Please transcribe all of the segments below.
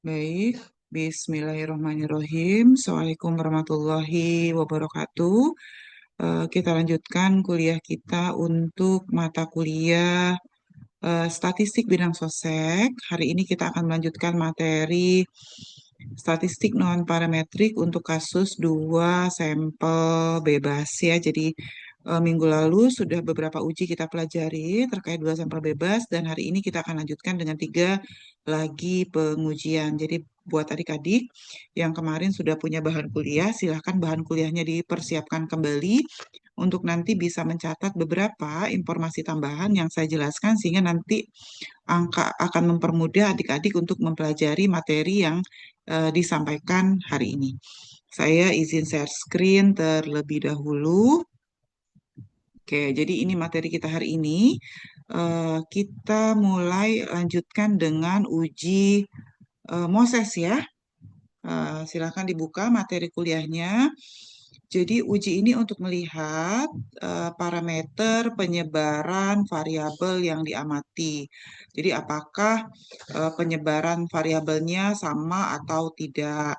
Baik, Bismillahirrahmanirrahim. Assalamualaikum warahmatullahi wabarakatuh. Kita lanjutkan kuliah kita untuk mata kuliah Statistik bidang sosek. Hari ini kita akan melanjutkan materi statistik non parametrik untuk kasus 2 sampel bebas ya. Jadi minggu lalu sudah beberapa uji kita pelajari terkait 2 sampel bebas dan hari ini kita akan lanjutkan dengan 3 lagi pengujian. Jadi buat adik-adik yang kemarin sudah punya bahan kuliah, silahkan bahan kuliahnya dipersiapkan kembali untuk nanti bisa mencatat beberapa informasi tambahan yang saya jelaskan sehingga nanti angka akan mempermudah adik-adik untuk mempelajari materi yang disampaikan hari ini. Saya izin share screen terlebih dahulu. Oke, jadi ini materi kita hari ini. Kita mulai lanjutkan dengan uji Moses ya. Silakan dibuka materi kuliahnya. Jadi uji ini untuk melihat parameter penyebaran variabel yang diamati. Jadi apakah penyebaran variabelnya sama atau tidak.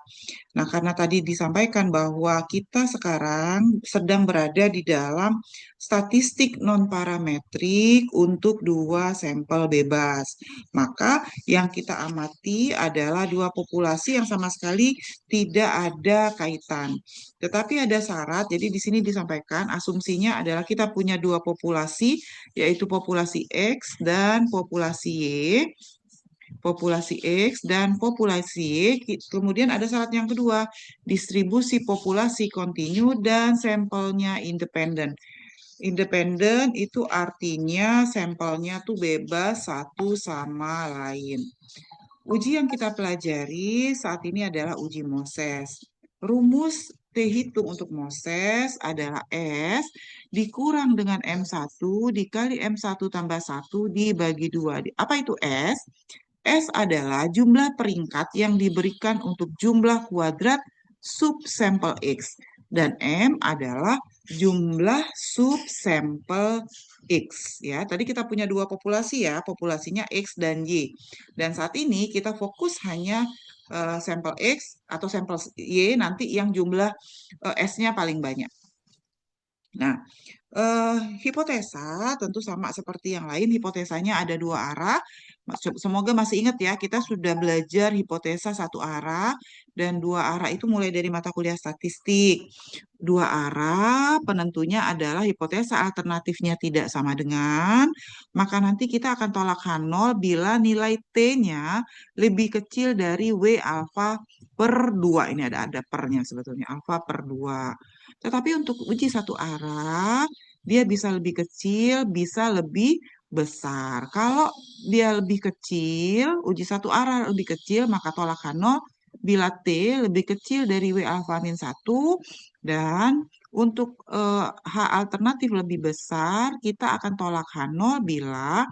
Nah, karena tadi disampaikan bahwa kita sekarang sedang berada di dalam statistik non-parametrik untuk 2 sampel bebas. Maka yang kita amati adalah 2 populasi yang sama sekali tidak ada kaitan. Tetapi ada syarat, jadi di sini disampaikan asumsinya adalah kita punya 2 populasi, yaitu populasi X dan populasi Y. Populasi X dan populasi Y. Kemudian ada syarat yang kedua, distribusi populasi kontinu dan sampelnya independen. Independen itu artinya sampelnya tuh bebas satu sama lain. Uji yang kita pelajari saat ini adalah uji Moses. Rumus T hitung untuk Moses adalah S dikurang dengan M1 dikali M1 tambah 1 dibagi 2. Apa itu S? S adalah jumlah peringkat yang diberikan untuk jumlah kuadrat subsampel X. Dan M adalah jumlah subsampel X. Ya, tadi kita punya 2 populasi ya, populasinya X dan Y. Dan saat ini kita fokus hanya sampel X atau sampel Y nanti yang jumlah S-nya paling banyak. Nah, hipotesa tentu sama seperti yang lain, hipotesanya ada 2 arah. Semoga masih ingat ya, kita sudah belajar hipotesa 1 arah dan 2 arah itu mulai dari mata kuliah statistik. 2 arah penentunya adalah hipotesa alternatifnya tidak sama dengan, maka nanti kita akan tolak H0 bila nilai T-nya lebih kecil dari W alfa per 2. Ini ada pernya sebetulnya, alfa per 2. Tetapi untuk uji 1 arah, dia bisa lebih kecil, bisa lebih besar. Kalau dia lebih kecil, uji 1 arah lebih kecil, maka tolak H0 bila T lebih kecil dari W alfa min 1. Dan untuk H alternatif lebih besar, kita akan tolak H0 bila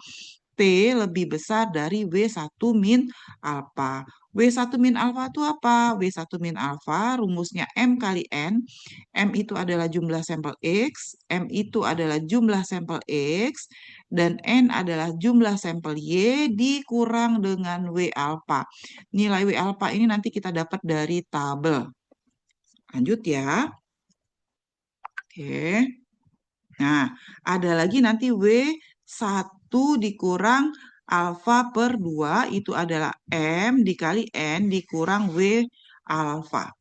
T lebih besar dari W1 min alfa. W1 min alfa itu apa? W1 min alfa rumusnya M kali N. M itu adalah jumlah sampel X, M itu adalah jumlah sampel X, dan N adalah jumlah sampel Y dikurang dengan W alfa. Nilai W alfa ini nanti kita dapat dari tabel. Lanjut ya. Oke. Nah, ada lagi nanti W1 dikurang alfa per 2 itu adalah M dikali N dikurang W alfa.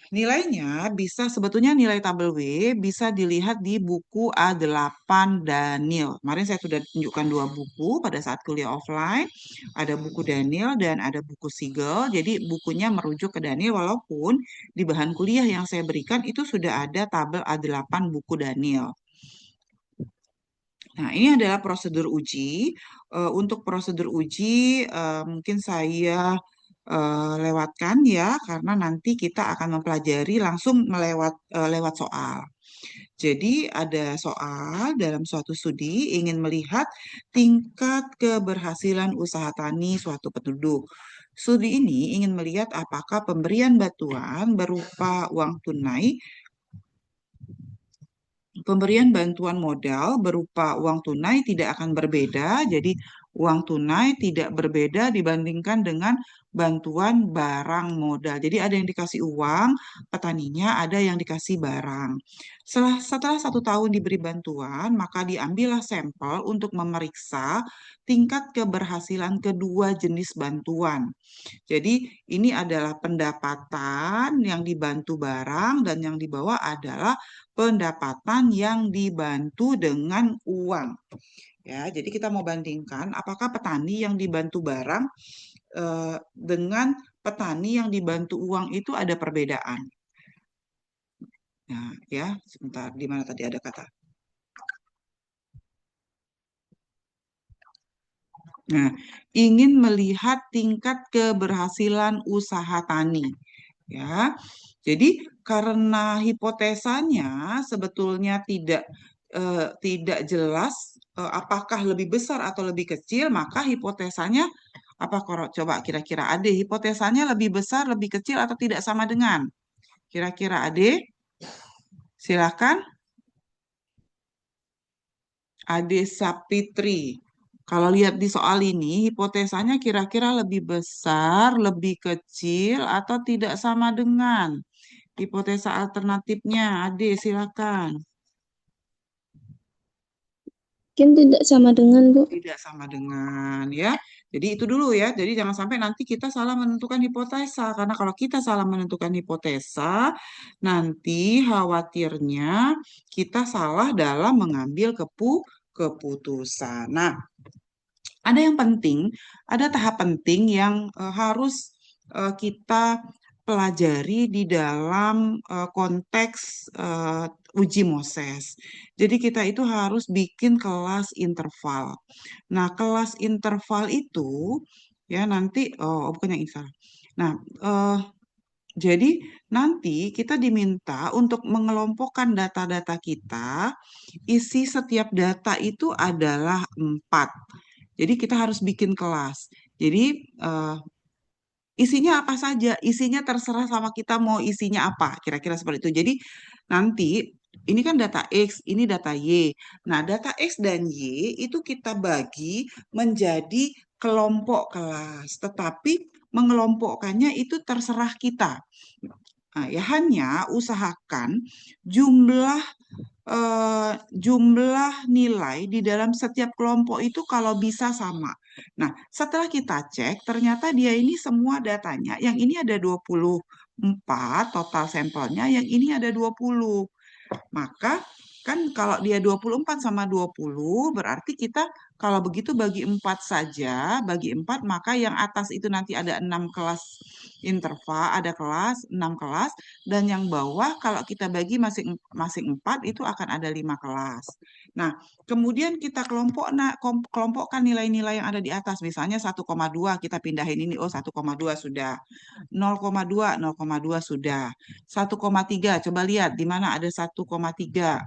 Nilainya bisa sebetulnya nilai tabel W bisa dilihat di buku A8 Daniel. Kemarin saya sudah tunjukkan 2 buku pada saat kuliah offline. Ada buku Daniel dan ada buku Siegel. Jadi bukunya merujuk ke Daniel walaupun di bahan kuliah yang saya berikan itu sudah ada tabel A8 buku Daniel. Nah, ini adalah prosedur uji. Untuk prosedur uji mungkin saya lewatkan ya, karena nanti kita akan mempelajari langsung lewat soal. Jadi ada soal dalam suatu studi ingin melihat tingkat keberhasilan usaha tani suatu penduduk. Studi ini ingin melihat apakah pemberian bantuan berupa uang tunai, pemberian bantuan modal berupa uang tunai tidak akan berbeda. Jadi Uang tunai tidak berbeda dibandingkan dengan bantuan barang modal. Jadi ada yang dikasih uang, petaninya ada yang dikasih barang. Setelah 1 tahun diberi bantuan, maka diambillah sampel untuk memeriksa tingkat keberhasilan kedua jenis bantuan. Jadi ini adalah pendapatan yang dibantu barang dan yang dibawa adalah pendapatan yang dibantu dengan uang. Ya, jadi kita mau bandingkan apakah petani yang dibantu barang dengan petani yang dibantu uang itu ada perbedaan. Nah, ya, sebentar, di mana tadi ada kata? Nah, ingin melihat tingkat keberhasilan usaha tani. Ya, jadi karena hipotesanya sebetulnya tidak jelas apakah lebih besar atau lebih kecil, maka hipotesanya apa coba kira-kira Ade, hipotesanya lebih besar, lebih kecil atau tidak sama dengan? Kira-kira Ade, silakan. Ade Sapitri. Kalau lihat di soal ini, hipotesanya kira-kira lebih besar, lebih kecil, atau tidak sama dengan? Hipotesa alternatifnya, Ade, silakan. Mungkin tidak sama dengan, Bu. Tidak sama dengan, ya. Jadi itu dulu ya. Jadi jangan sampai nanti kita salah menentukan hipotesa. Karena kalau kita salah menentukan hipotesa, nanti khawatirnya kita salah dalam mengambil keputusan. Nah, ada yang penting, ada tahap penting yang harus kita pelajari di dalam konteks uji Moses. Jadi kita itu harus bikin kelas interval. Nah, kelas interval itu ya nanti bukan yang interval. Nah, jadi nanti kita diminta untuk mengelompokkan data-data kita, isi setiap data itu adalah 4. Jadi kita harus bikin kelas. Jadi isinya apa saja, isinya terserah sama kita mau isinya apa, kira-kira seperti itu. Jadi nanti ini kan data X, ini data Y. Nah, data X dan Y itu kita bagi menjadi kelompok kelas, tetapi mengelompokkannya itu terserah kita. Nah, ya hanya usahakan jumlah jumlah nilai di dalam setiap kelompok itu kalau bisa sama. Nah, setelah kita cek, ternyata dia ini semua datanya, yang ini ada 24 total sampelnya, yang ini ada 20. Maka kan kalau dia 24 sama 20 berarti kita kalau begitu bagi 4 saja, bagi 4 maka yang atas itu nanti ada 6 kelas interval, ada kelas, 6 kelas, dan yang bawah kalau kita bagi masing-masing 4 itu akan ada 5 kelas. Nah, kemudian kita kelompokkan nilai-nilai yang ada di atas, misalnya 1,2 kita pindahin ini, oh 1,2 sudah. 0,2, 0,2 sudah. 1,3, coba lihat di mana ada 1,3.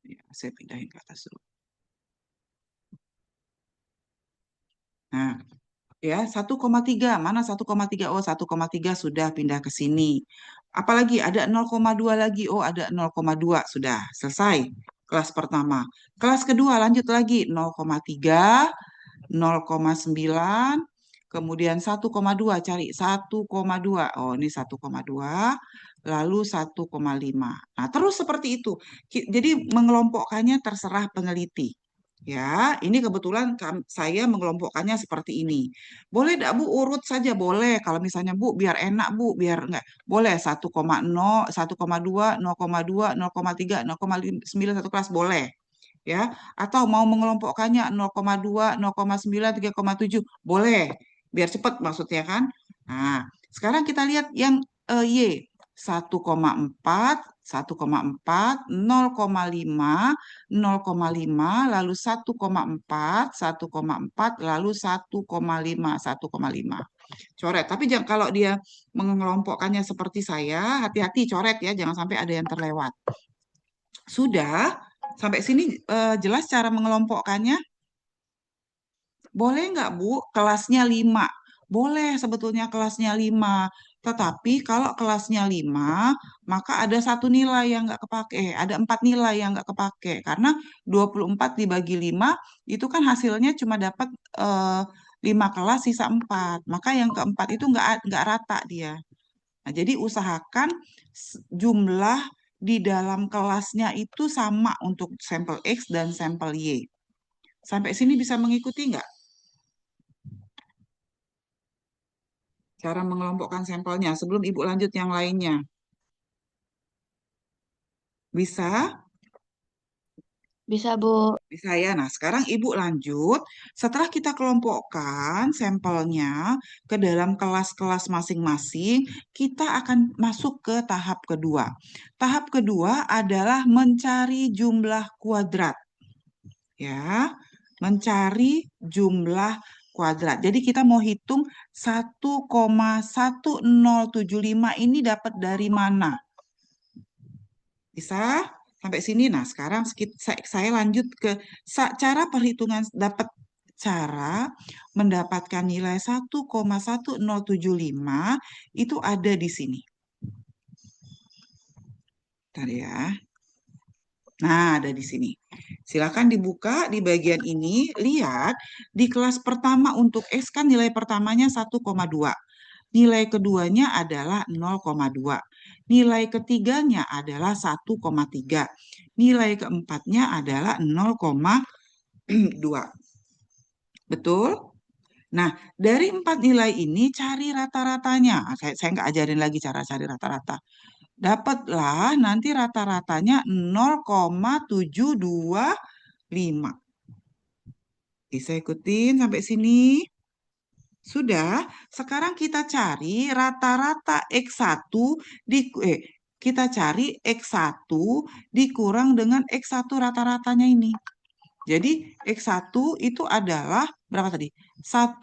Ya, saya pindahin ke atas dulu. Nah, ya 1,3. Mana 1,3? Oh, 1,3 sudah pindah ke sini. Apalagi ada 0,2 lagi. Oh, ada 0,2 sudah selesai kelas pertama. Kelas kedua lanjut lagi 0,3, 0,9, kemudian 1,2 cari 1,2. Oh, ini 1,2, lalu 1,5. Nah, terus seperti itu. Jadi mengelompokkannya terserah peneliti. Ya, ini kebetulan saya mengelompokkannya seperti ini. Boleh tidak Bu urut saja? Boleh. Kalau misalnya Bu biar enak Bu, biar enggak. Boleh 1,0, 1,2, 0,2, 0,3, 0,9 satu kelas boleh. Ya, atau mau mengelompokkannya 0,2, 0,9, 3,7 boleh. Biar cepat maksudnya kan. Nah, sekarang kita lihat yang Y. 1,4, 1,4, 0,5, 0,5, lalu 1,4, 1,4, lalu 1,5, 1,5. Coret. Tapi jangan kalau dia mengelompokkannya seperti saya, hati-hati coret ya, jangan sampai ada yang terlewat. Sudah, sampai sini jelas cara mengelompokkannya? Boleh nggak Bu, kelasnya 5? Boleh sebetulnya kelasnya 5. Tetapi kalau kelasnya 5, maka ada satu nilai yang nggak kepake. Ada 4 nilai yang nggak kepake. Karena 24 dibagi 5, itu kan hasilnya cuma dapat eh, 5 kelas, sisa 4. Maka yang keempat itu nggak rata dia. Nah, jadi usahakan jumlah di dalam kelasnya itu sama untuk sampel X dan sampel Y. Sampai sini bisa mengikuti nggak cara mengelompokkan sampelnya sebelum Ibu lanjut yang lainnya? Bisa? Bisa, Bu. Bisa ya. Nah, sekarang Ibu lanjut. Setelah kita kelompokkan sampelnya ke dalam kelas-kelas masing-masing, kita akan masuk ke tahap kedua. Tahap kedua adalah mencari jumlah kuadrat. Ya, mencari jumlah kuadrat. Jadi kita mau hitung 1,1075 ini dapat dari mana? Bisa sampai sini. Nah, sekarang saya lanjut ke cara perhitungan dapat cara mendapatkan nilai 1,1075 itu ada di sini. Bentar ya. Nah, ada di sini. Silakan dibuka di bagian ini. Lihat, di kelas pertama untuk X kan nilai pertamanya 1,2. Nilai keduanya adalah 0,2. Nilai ketiganya adalah 1,3. Nilai keempatnya adalah 0,2. Betul? Nah, dari empat nilai ini cari rata-ratanya. Saya nggak ajarin lagi cara cari rata-rata. Dapatlah nanti rata-ratanya 0,725. Bisa ikutin sampai sini? Sudah, sekarang kita cari rata-rata X1 kita cari X1 dikurang dengan X1 rata-ratanya ini. Jadi X1 itu adalah berapa tadi? 1,2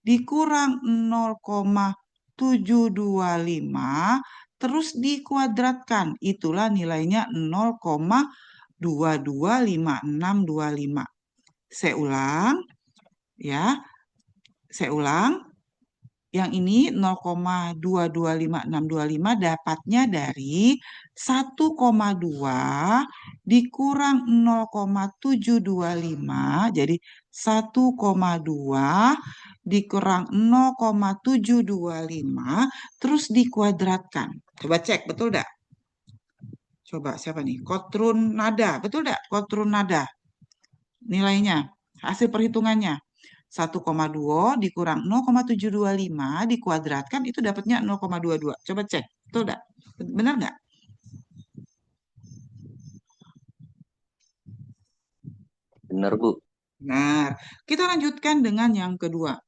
dikurang 0,725 terus dikuadratkan. Itulah nilainya 0,225625. Saya ulang ya. Saya ulang. Yang ini 0,225625 dapatnya dari 1,2 dikurang 0,725. Jadi 1,2 dikurang 0,725 terus dikuadratkan. Coba cek, betul enggak? Coba siapa nih? Kotrun Nada. Betul enggak? Kotrun Nada. Nilainya, hasil perhitungannya. 1,2 dikurang 0,725 dikuadratkan itu dapatnya 0,22. Coba cek, betul enggak? Benar nggak? Benar, Bu. Benar. Kita lanjutkan dengan yang kedua.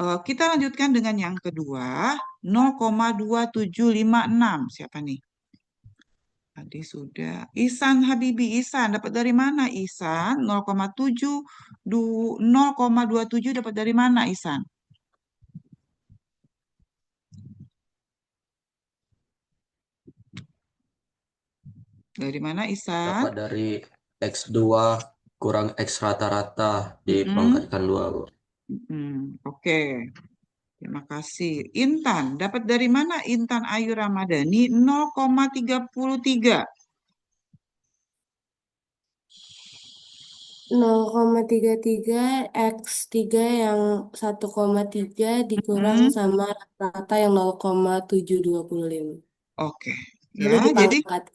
Kita lanjutkan dengan yang kedua, 0,2756. Siapa nih? Tadi sudah. Ihsan Habibi, Ihsan. Dapat dari mana, Ihsan? 0,27 dapat dari mana, Ihsan? Dari mana, Ihsan? Dapat dari X2 kurang X rata-rata Mm-mm. dipangkatkan 2, Bu. Oke. Terima kasih. Intan, dapat dari mana Intan Ayu Ramadhani 0,33? 0,33 X3 yang 1,3 dikurang Mm-mm. sama rata yang 0,725. Oke, Lalu ya, jadi dipangkat.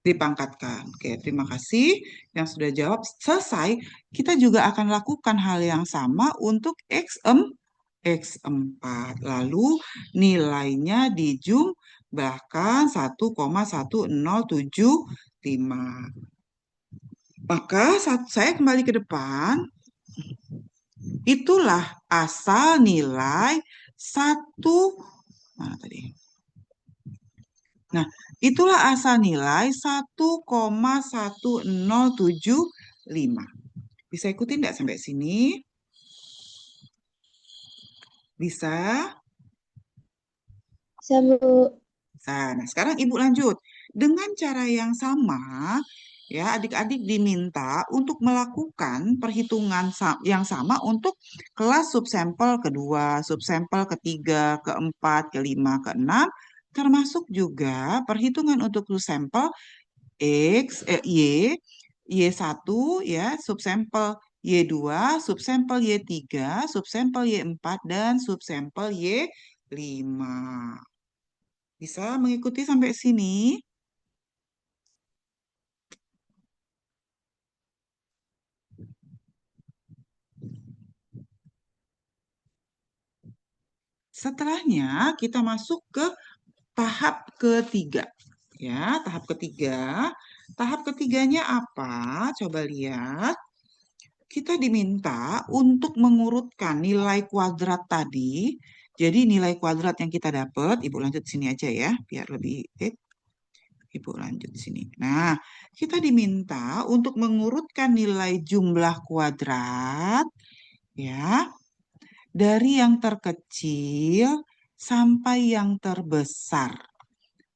dipangkatkan. Oke, terima kasih yang sudah jawab. Selesai, kita juga akan lakukan hal yang sama untuk X4. Lalu nilainya dijumlahkan 1,1075. Maka saat saya kembali ke depan, itulah asal nilai satu. Mana tadi? Nah, itulah asal nilai 1,1075. Bisa ikutin nggak sampai sini? Bisa? Bisa, Bu. Nah, sekarang Ibu lanjut. Dengan cara yang sama, Ya, adik-adik diminta untuk melakukan perhitungan yang sama untuk kelas subsampel kedua, subsampel ketiga, keempat, kelima, keenam, termasuk juga perhitungan untuk subsampel Y1 ya, subsampel Y2, subsampel Y3, subsampel Y4, dan subsampel Y5. Bisa mengikuti sampai sini? Setelahnya kita masuk ke tahap ketiga. Ya, tahap ketiga. Tahap ketiganya apa? Coba lihat. Kita diminta untuk mengurutkan nilai kuadrat tadi. Jadi nilai kuadrat yang kita dapat, Ibu lanjut sini aja ya, biar lebih Ibu lanjut sini. Nah, kita diminta untuk mengurutkan nilai jumlah kuadrat ya, dari yang terkecil sampai yang terbesar.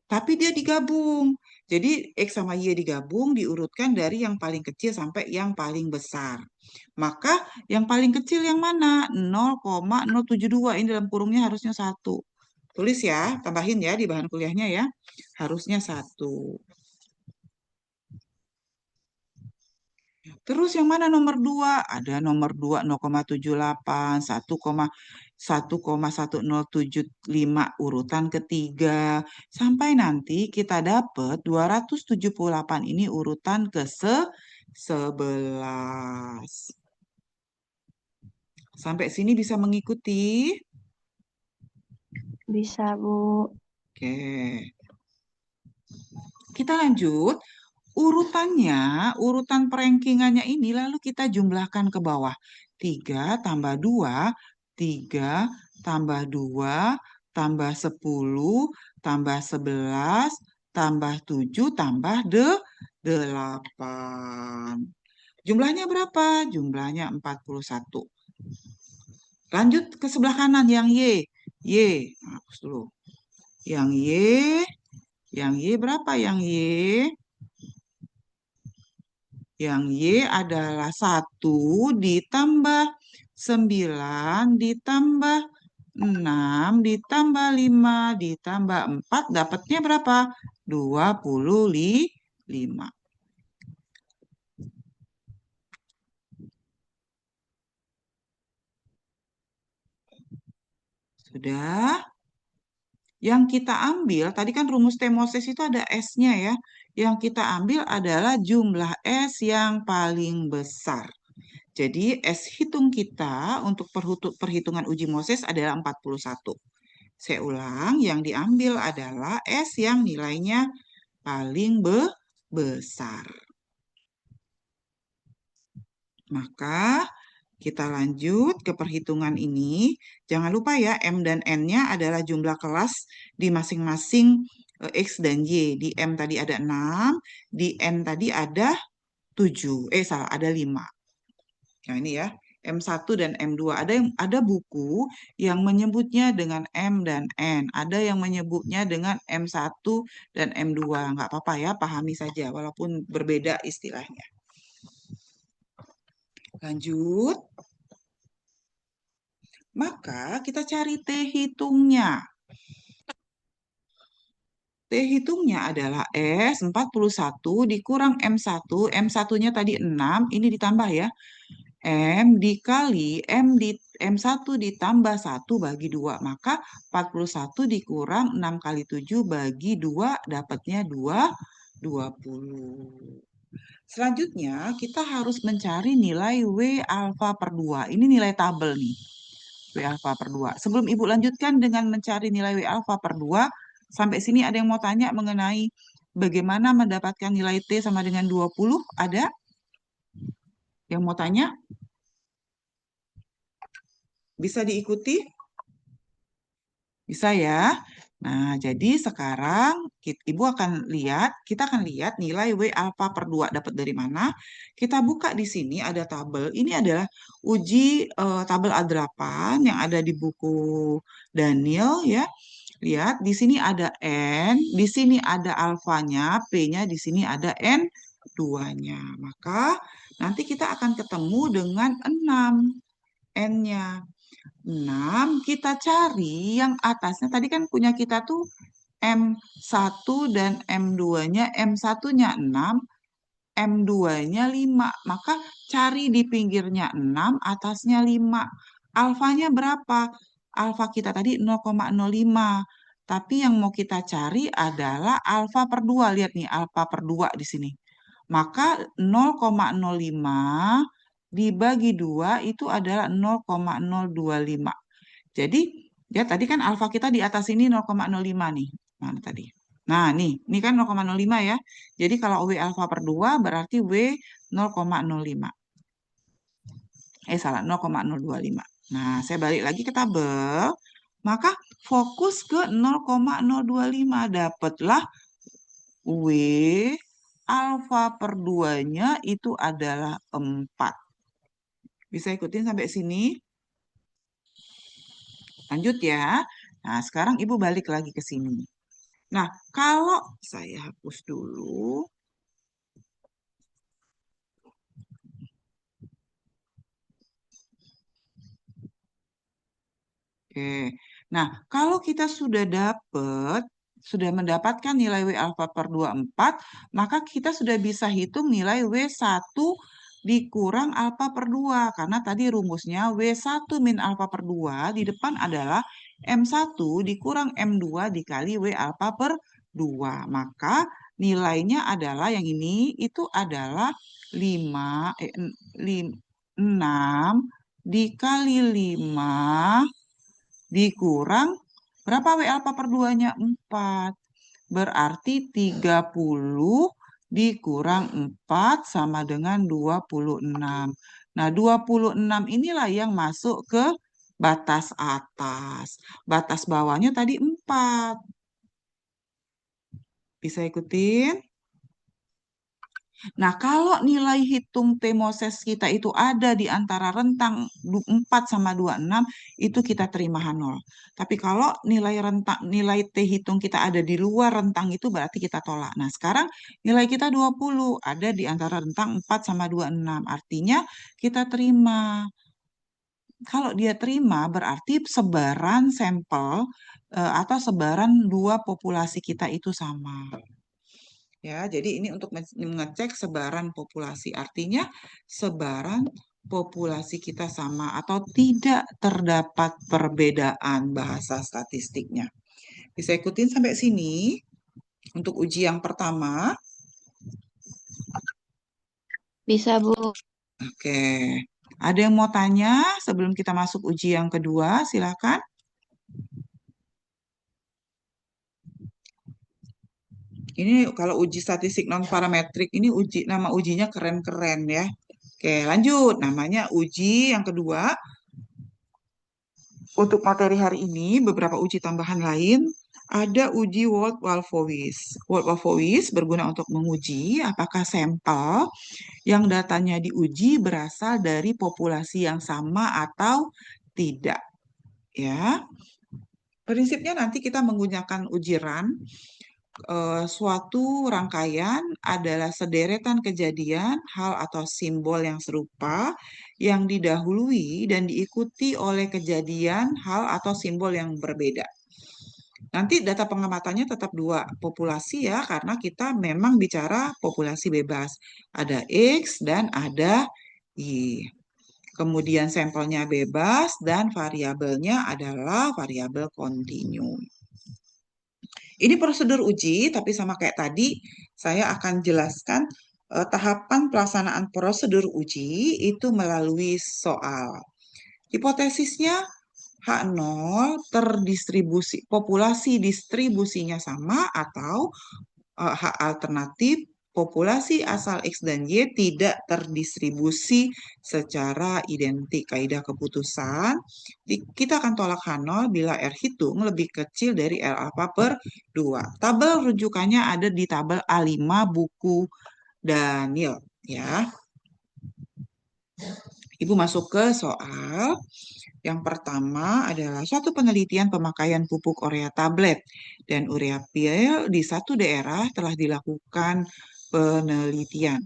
Tapi dia digabung. Jadi X sama Y digabung, diurutkan dari yang paling kecil sampai yang paling besar. Maka yang paling kecil yang mana? 0,072. Ini dalam kurungnya harusnya 1. Tulis ya, tambahin ya di bahan kuliahnya ya. Harusnya 1. Terus yang mana nomor 2? Ada nomor 2 0,78, 1,1075 urutan ketiga. Sampai nanti kita dapat 278 ini urutan ke-11. Sampai sini bisa mengikuti? Bisa, Bu. Oke. Kita lanjut. Urutan perankingannya ini lalu kita jumlahkan ke bawah. 3 tambah 2, 3 tambah 2, tambah 10, tambah 11, tambah 7, tambah 8. Jumlahnya berapa? Jumlahnya 41. Lanjut ke sebelah kanan yang Y. Y, hapus dulu. Yang Y berapa yang Y? Yang Y adalah 1 ditambah 9 ditambah 6 ditambah 5 ditambah 4. Dapatnya berapa? 25. Sudah? Yang kita ambil, tadi kan rumus T Moses itu ada S-nya ya. Yang kita ambil adalah jumlah S yang paling besar. Jadi S hitung kita untuk perhitungan uji Moses adalah 41. Saya ulang, yang diambil adalah S yang nilainya paling besar. Maka kita lanjut ke perhitungan ini. Jangan lupa ya, M dan N-nya adalah jumlah kelas di masing-masing X dan Y. Di M tadi ada 6, di N tadi ada 7. Ada 5. Nah ini ya, M1 dan M2. Ada buku yang menyebutnya dengan M dan N. Ada yang menyebutnya dengan M1 dan M2. Nggak apa-apa ya, pahami saja walaupun berbeda istilahnya. Lanjut. Maka kita cari T hitungnya. T hitungnya adalah S 41 dikurang M1. M1-nya tadi 6, ini ditambah ya. M dikali M1 ditambah 1 bagi 2. Maka 41 dikurang 6 kali 7 bagi 2, dapatnya 20. Selanjutnya, kita harus mencari nilai W alfa per 2. Ini nilai tabel nih. W alfa per 2. Sebelum Ibu lanjutkan dengan mencari nilai W alfa per 2, sampai sini ada yang mau tanya mengenai bagaimana mendapatkan nilai T sama dengan 20? Ada yang mau tanya? Bisa diikuti? Bisa ya? Nah, jadi sekarang Ibu akan lihat, kita akan lihat nilai W alfa per 2 dapat dari mana. Kita buka di sini ada tabel. Ini adalah uji tabel A8 yang ada di buku Daniel ya. Lihat, di sini ada N, di sini ada alfanya, P-nya, di sini ada NP. 2-nya. Maka nanti kita akan ketemu dengan 6 N-nya. 6 kita cari yang atasnya. Tadi kan punya kita tuh M1 dan M2-nya. M1-nya 6, M2-nya 5. Maka cari di pinggirnya 6, atasnya 5. Alfanya berapa? Alfa kita tadi 0,05. Tapi yang mau kita cari adalah alfa per 2. Lihat nih, alfa per 2 di sini. Maka 0,05 dibagi 2 itu adalah 0,025. Jadi, ya tadi kan alfa kita di atas ini 0,05 nih. Mana tadi? Nah, ini kan 0,05 ya. Jadi kalau W alfa per 2 berarti W 0,05. Salah, 0,025. Nah, saya balik lagi ke tabel. Maka fokus ke 0,025. Dapatlah W alfa per 2-nya itu adalah 4. Bisa ikutin sampai sini? Lanjut ya. Nah, sekarang Ibu balik lagi ke sini. Nah, kalau saya hapus dulu. Oke. Nah, kalau kita sudah mendapatkan nilai W alfa per 24, maka kita sudah bisa hitung nilai W1 dikurang alfa per 2. Karena tadi rumusnya W1 min alfa per 2 di depan adalah M1 dikurang M2 dikali W alfa per 2. Maka nilainya adalah yang ini, itu adalah 6 dikali 5 dikurang berapa W alfa per 2-nya? 4. Berarti 30 dikurang 4 sama dengan 26. Nah, 26 inilah yang masuk ke batas atas. Batas bawahnya tadi 4. Bisa ikutin? Nah, kalau nilai hitung T Moses kita itu ada di antara rentang 4 sama 26, itu kita terima H0. Tapi kalau nilai T hitung kita ada di luar rentang itu berarti kita tolak. Nah, sekarang nilai kita 20, ada di antara rentang 4 sama 26. Artinya kita terima. Kalau dia terima berarti sebaran sampel atau sebaran dua populasi kita itu sama. Ya, jadi ini untuk mengecek sebaran populasi. Artinya sebaran populasi kita sama atau tidak terdapat perbedaan bahasa statistiknya. Bisa ikutin sampai sini untuk uji yang pertama. Bisa, Bu. Oke. Ada yang mau tanya sebelum kita masuk uji yang kedua? Silakan. Ini kalau uji statistik non parametrik ini nama ujinya keren-keren ya. Oke, lanjut. Namanya uji yang kedua. Untuk materi hari ini beberapa uji tambahan lain. Ada uji Wolff-Wolfowitz. Wolff-Wolfowitz berguna untuk menguji apakah sampel yang datanya diuji berasal dari populasi yang sama atau tidak. Ya. Prinsipnya nanti kita menggunakan uji RAN. Suatu rangkaian adalah sederetan kejadian, hal atau simbol yang serupa yang didahului dan diikuti oleh kejadian, hal atau simbol yang berbeda. Nanti data pengamatannya tetap dua populasi ya, karena kita memang bicara populasi bebas. Ada X dan ada Y. Kemudian sampelnya bebas dan variabelnya adalah variabel kontinu. Ini prosedur uji, tapi sama kayak tadi, saya akan jelaskan tahapan pelaksanaan prosedur uji itu melalui soal. Hipotesisnya H0 terdistribusi, populasi distribusinya sama atau H alternatif populasi asal X dan Y tidak terdistribusi secara identik. Kaidah keputusan, kita akan tolak H0 bila R hitung lebih kecil dari R alfa per 2. Tabel rujukannya ada di tabel A5 buku Daniel. Ya. Ibu masuk ke soal. Yang pertama adalah suatu penelitian pemakaian pupuk urea tablet dan urea pil di satu daerah telah dilakukan penelitian.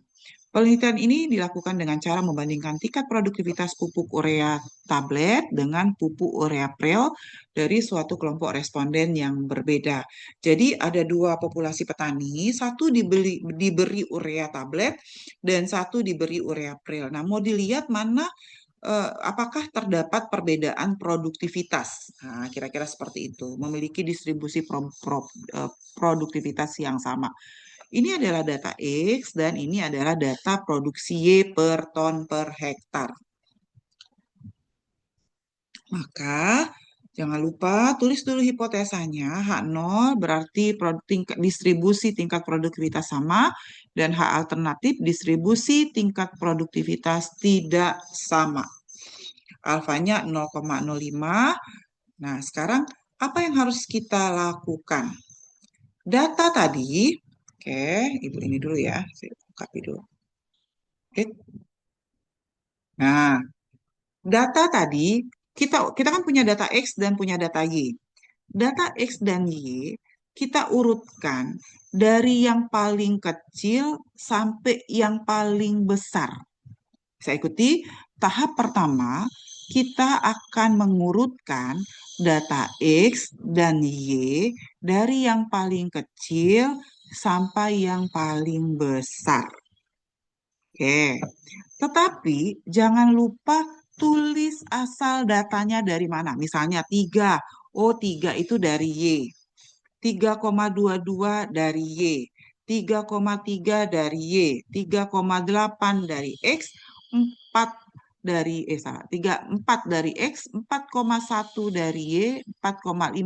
Penelitian ini dilakukan dengan cara membandingkan tingkat produktivitas pupuk urea tablet dengan pupuk urea prel dari suatu kelompok responden yang berbeda. Jadi ada dua populasi petani, satu diberi urea tablet dan satu diberi urea prel. Nah, mau dilihat mana apakah terdapat perbedaan produktivitas. Nah, kira-kira seperti itu, memiliki distribusi produktivitas yang sama. Ini adalah data X dan ini adalah data produksi Y per ton per hektar. Maka jangan lupa tulis dulu hipotesanya. H0 berarti distribusi tingkat produktivitas sama dan H alternatif distribusi tingkat produktivitas tidak sama. Alfanya 0,05. Nah, sekarang apa yang harus kita lakukan? Data tadi, oke, Ibu ini dulu ya, saya copy dulu. Oke. Nah, data tadi kita kan punya data X dan punya data Y. Data X dan Y kita urutkan dari yang paling kecil sampai yang paling besar. Saya ikuti tahap pertama, kita akan mengurutkan data X dan Y dari yang paling kecil sampai yang paling besar. Oke, tetapi jangan lupa tulis asal datanya dari mana. Misalnya 3. Oh, 3 itu dari Y. 3,22 dari Y. 3,3 dari Y. 3,8 dari X. 4 dari 4 dari X, 4,1 dari Y, 4,56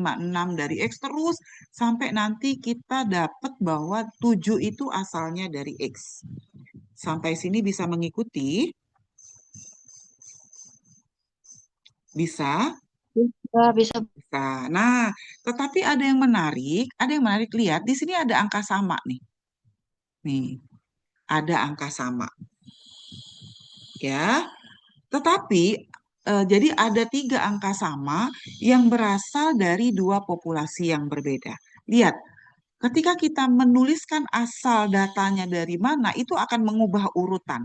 dari X, terus sampai nanti kita dapat bahwa 7 itu asalnya dari X. Sampai sini bisa mengikuti? Bisa? Bisa. Bisa. Nah, tetapi ada yang menarik, lihat di sini ada angka sama nih. Nih, ada angka sama. Ya. Tetapi jadi ada 3 angka sama yang berasal dari 2 populasi yang berbeda. Lihat, ketika kita menuliskan asal datanya dari mana, itu akan mengubah urutan.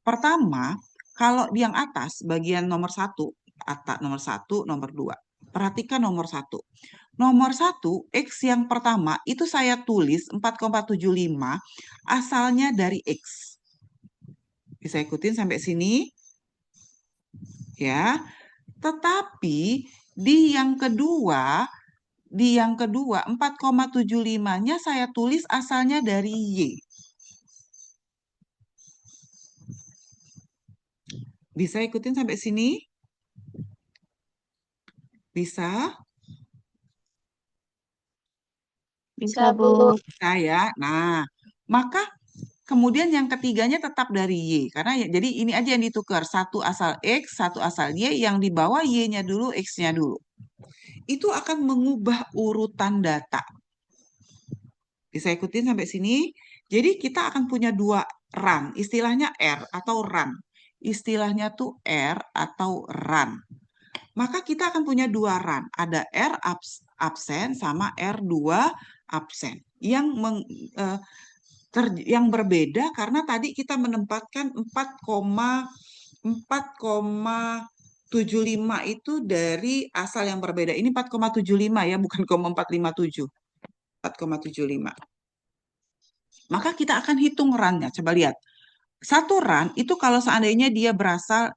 Pertama, kalau di yang atas, bagian nomor 1, nomor 1, nomor 2. Perhatikan nomor 1. Nomor 1, X yang pertama, itu saya tulis 4,75, asalnya dari X. Bisa ikutin sampai sini? Ya. Tetapi di yang kedua 4,75-nya saya tulis asalnya dari Y. Bisa ikutin sampai sini? Bisa? Bisa, Bu. Bisa ya. Nah, maka kemudian yang ketiganya tetap dari Y. Karena jadi ini aja yang ditukar. Satu asal X, satu asal Y. Yang di bawah Y-nya dulu, X-nya dulu. Itu akan mengubah urutan data. Bisa ikutin sampai sini? Jadi kita akan punya 2 run. Istilahnya R atau run. Istilahnya tuh R atau run. Maka kita akan punya 2 run. Ada R absen sama R2 absen. Yang berbeda karena tadi kita menempatkan 4,75 itu dari asal yang berbeda. Ini 4,75 ya, bukan 4,457. 4,75. Maka kita akan hitung run-nya. Coba lihat. Satu run itu kalau seandainya dia berasal,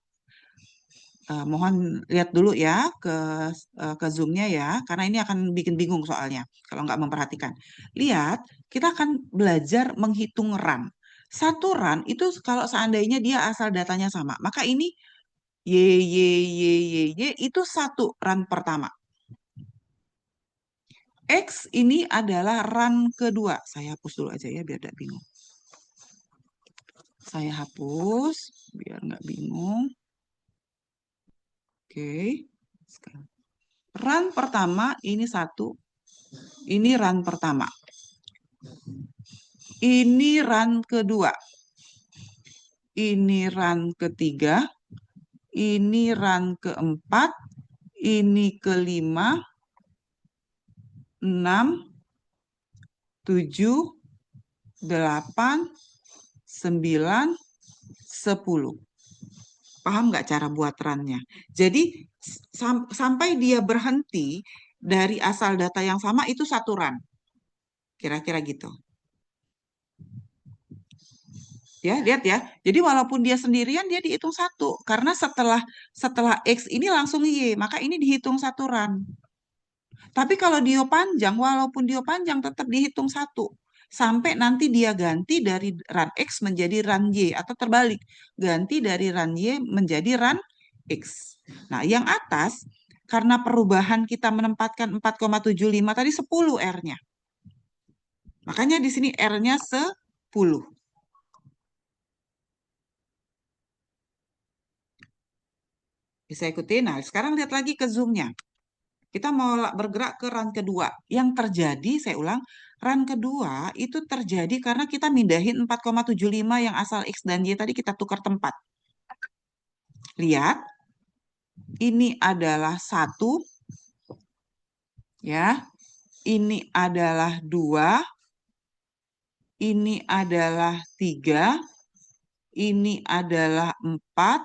mohon lihat dulu ya ke Zoom-nya ya, karena ini akan bikin bingung soalnya kalau nggak memperhatikan. Lihat, kita akan belajar menghitung run. Satu run itu kalau seandainya dia asal datanya sama, maka ini Y itu satu run pertama. X ini adalah run kedua. Saya hapus dulu aja ya biar tidak bingung. Saya hapus biar nggak bingung. Oke. Run pertama ini 1. Ini run pertama. Ini run kedua. Ini run ketiga. Ini run keempat. Ini kelima. 6, 7, 8, 9, 10. Paham nggak cara buat run-nya? Jadi sampai dia berhenti dari asal data yang sama itu satu run. Kira-kira gitu. Ya, lihat ya. Jadi walaupun dia sendirian dia dihitung satu. Karena setelah X ini langsung Y, maka ini dihitung satu run. Tapi kalau dia panjang, walaupun dia panjang tetap dihitung satu. Sampai nanti dia ganti dari run X menjadi run Y. Atau terbalik, ganti dari run Y menjadi run X. Nah, yang atas, karena perubahan kita menempatkan 4,75 tadi 10 R-nya. Makanya di sini R-nya 10. Bisa ikutin? Nah, sekarang lihat lagi ke zoom-nya. Kita mau bergerak ke run kedua. Yang terjadi, saya ulang, run kedua itu terjadi karena kita mindahin 4,75 yang asal X dan Y tadi kita tukar tempat. Lihat, ini adalah 1, ya. Ini adalah 2, ini adalah 3, ini adalah 4,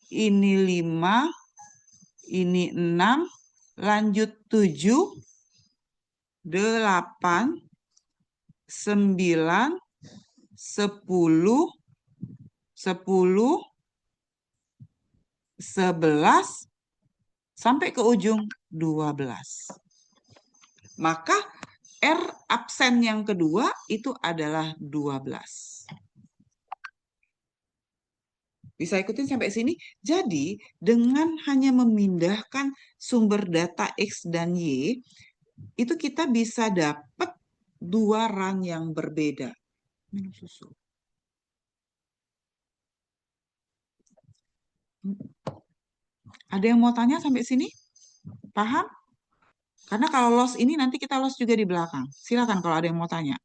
ini 5, ini 6, lanjut 7, 8, 9, 10, 10, 11, sampai ke ujung 12. Maka R absen yang kedua itu adalah 12. Bisa ikutin sampai sini? Jadi, dengan hanya memindahkan sumber data X dan Y, itu kita bisa dapat dua run yang berbeda. Minum susu. Ada yang mau tanya sampai sini? Paham? Karena kalau loss ini nanti kita loss juga di belakang. Silakan kalau ada yang mau tanya.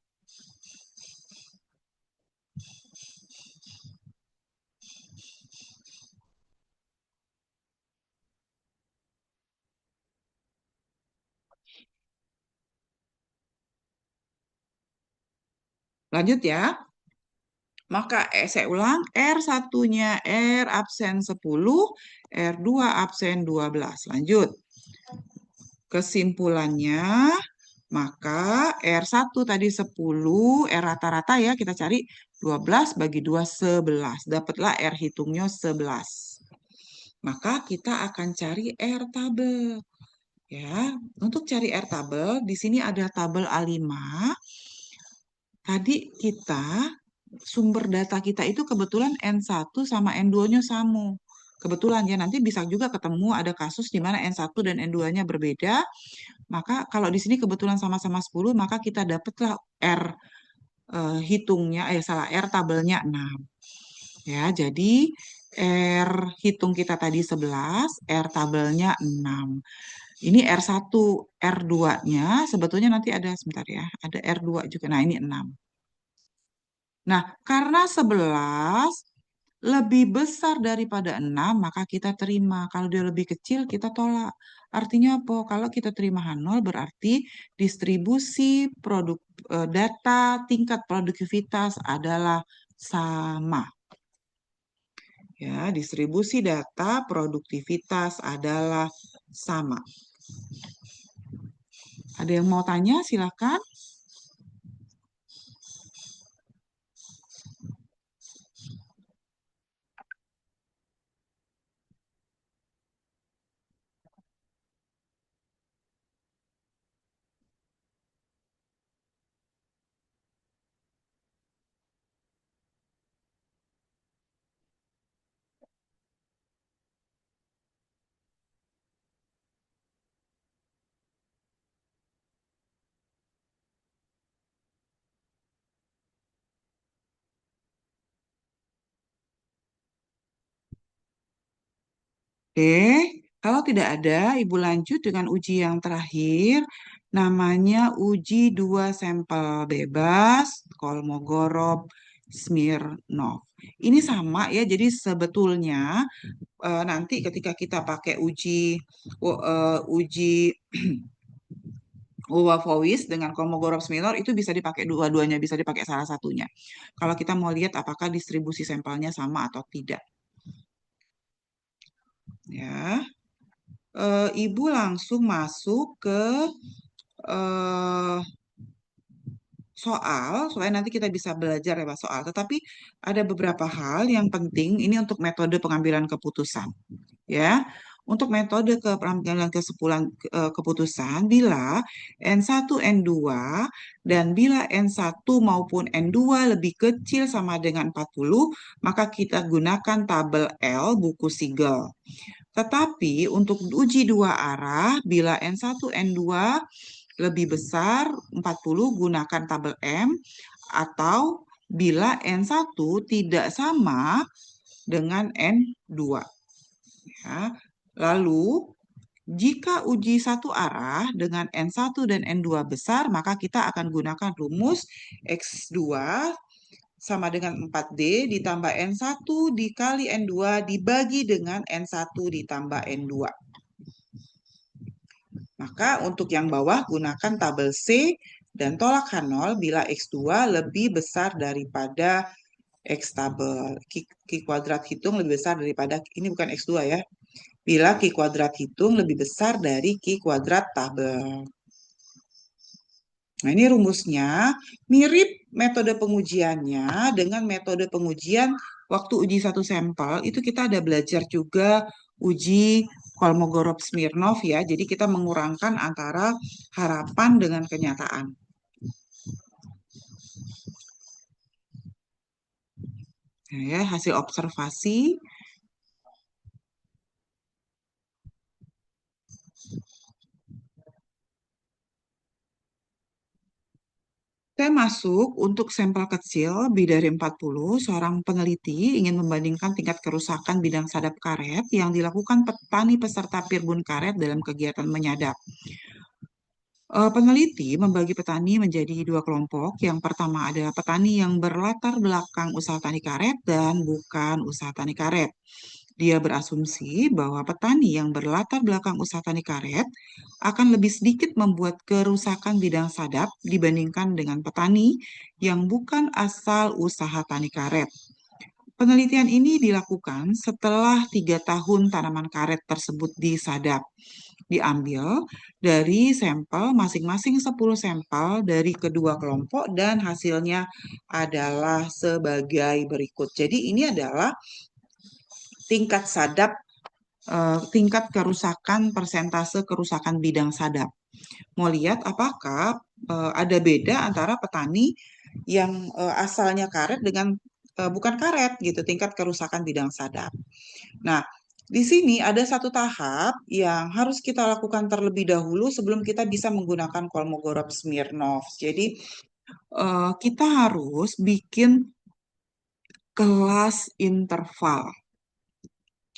Lanjut ya. Maka saya ulang, R1-nya R absen 10, R2 absen 12. Lanjut. Kesimpulannya, maka R1 tadi 10, R rata-rata ya kita cari 12 bagi 2, 11. Dapatlah R hitungnya 11. Maka kita akan cari R tabel. Ya, untuk cari R tabel, di sini ada tabel A5. Tadi sumber data kita itu kebetulan N1 sama N2-nya sama. Kebetulan ya, nanti bisa juga ketemu ada kasus di mana N1 dan N2-nya berbeda. Maka kalau di sini kebetulan sama-sama 10, maka kita dapatlah R R tabelnya 6. Ya, jadi R hitung kita tadi 11, R tabelnya 6. Ini R1, R2-nya sebetulnya nanti ada sebentar ya, ada R2 juga. Nah, ini 6. Nah, karena 11 lebih besar daripada 6, maka kita terima. Kalau dia lebih kecil, kita tolak. Artinya apa? Kalau kita terima H0 berarti distribusi data tingkat produktivitas adalah sama. Ya, distribusi data produktivitas adalah sama. Ada yang mau tanya? Silakan. Kalau tidak ada, Ibu lanjut dengan uji yang terakhir, namanya uji 2 sampel bebas, Kolmogorov, Smirnov. Ini sama ya, jadi sebetulnya nanti ketika kita pakai uji Wolfowitz dengan Kolmogorov Smirnov itu bisa dipakai dua-duanya, bisa dipakai salah satunya. Kalau kita mau lihat apakah distribusi sampelnya sama atau tidak. Ya, Ibu langsung masuk ke eh, soal, supaya nanti kita bisa belajar lewat soal. Tetapi ada beberapa hal yang penting ini untuk metode pengambilan keputusan. Ya, untuk metode pengambilan keputusan bila N1, N2 dan bila N1 maupun N2 lebih kecil sama dengan 40, maka kita gunakan tabel L buku Sigel. Tetapi untuk uji dua arah, bila N1, N2 lebih besar 40, gunakan tabel M, atau bila N1 tidak sama dengan N2. Ya. Lalu, jika uji satu arah dengan N1 dan N2 besar, maka kita akan gunakan rumus X2 sama dengan 4D ditambah N1 dikali N2 dibagi dengan N1 ditambah N2. Maka untuk yang bawah gunakan tabel C dan tolak H0 bila X2 lebih besar daripada X tabel. Q kuadrat hitung lebih besar daripada, ini bukan X2 ya. Bila Q kuadrat hitung lebih besar dari Q kuadrat tabel. Nah, ini rumusnya mirip metode pengujiannya dengan metode pengujian waktu uji satu sampel. Itu kita ada belajar juga uji Kolmogorov-Smirnov ya. Jadi kita mengurangkan antara harapan dengan kenyataan. Nah, ya, hasil observasi. Saya masuk untuk sampel kecil, lebih dari 40, seorang peneliti ingin membandingkan tingkat kerusakan bidang sadap karet yang dilakukan petani peserta Pirbun karet dalam kegiatan menyadap. Peneliti membagi petani menjadi dua kelompok. Yang pertama adalah petani yang berlatar belakang usaha tani karet dan bukan usaha tani karet. Dia berasumsi bahwa petani yang berlatar belakang usaha tani karet akan lebih sedikit membuat kerusakan bidang sadap dibandingkan dengan petani yang bukan asal usaha tani karet. Penelitian ini dilakukan setelah 3 tahun tanaman karet tersebut disadap. Diambil dari sampel masing-masing 10 sampel dari kedua kelompok dan hasilnya adalah sebagai berikut. Jadi ini adalah tingkat sadap, tingkat kerusakan, persentase kerusakan bidang sadap. Mau lihat apakah ada beda antara petani yang asalnya karet dengan bukan karet gitu, tingkat kerusakan bidang sadap. Nah, di sini ada satu tahap yang harus kita lakukan terlebih dahulu sebelum kita bisa menggunakan Kolmogorov-Smirnov. Jadi kita harus bikin kelas interval.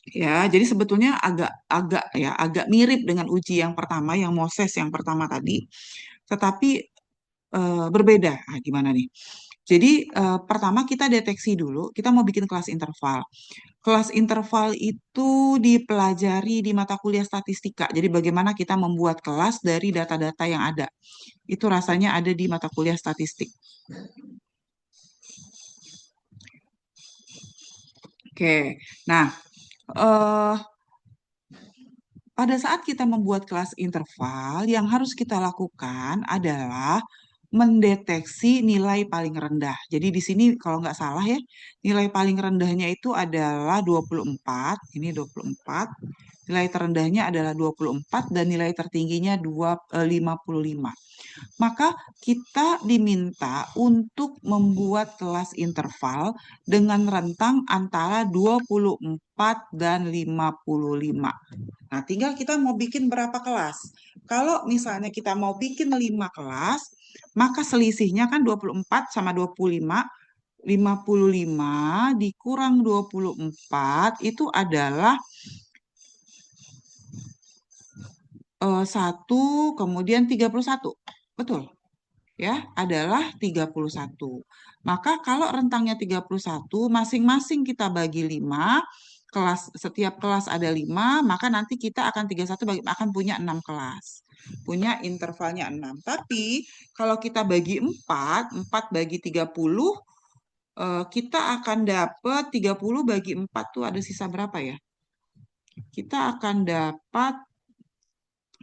Ya, jadi sebetulnya agak mirip dengan uji yang pertama, yang Moses yang pertama tadi, tetapi berbeda. Nah, gimana nih? Jadi pertama kita deteksi dulu, kita mau bikin kelas interval. Kelas interval itu dipelajari di mata kuliah statistika. Jadi bagaimana kita membuat kelas dari data-data yang ada. Itu rasanya ada di mata kuliah statistik. Oke, nah pada saat kita membuat kelas interval, yang harus kita lakukan adalah mendeteksi nilai paling rendah. Jadi di sini kalau nggak salah ya, nilai paling rendahnya itu adalah 24, ini 24, nilai terendahnya adalah 24 dan nilai tertingginya 55. Maka kita diminta untuk membuat kelas interval dengan rentang antara 24 dan 55. Nah, tinggal kita mau bikin berapa kelas. Kalau misalnya kita mau bikin 5 kelas, maka selisihnya kan 24 sama 25, 55 dikurang 24 itu adalah 1, kemudian 31. Betul. Ya, adalah 31. Maka kalau rentangnya 31, masing-masing kita bagi 5, setiap kelas ada 5, maka nanti kita akan 31 akan punya 6 kelas. Punya intervalnya 6. Tapi kalau kita bagi 4 bagi 30, kita akan dapat 30 bagi 4 tuh ada sisa berapa ya? Kita akan dapat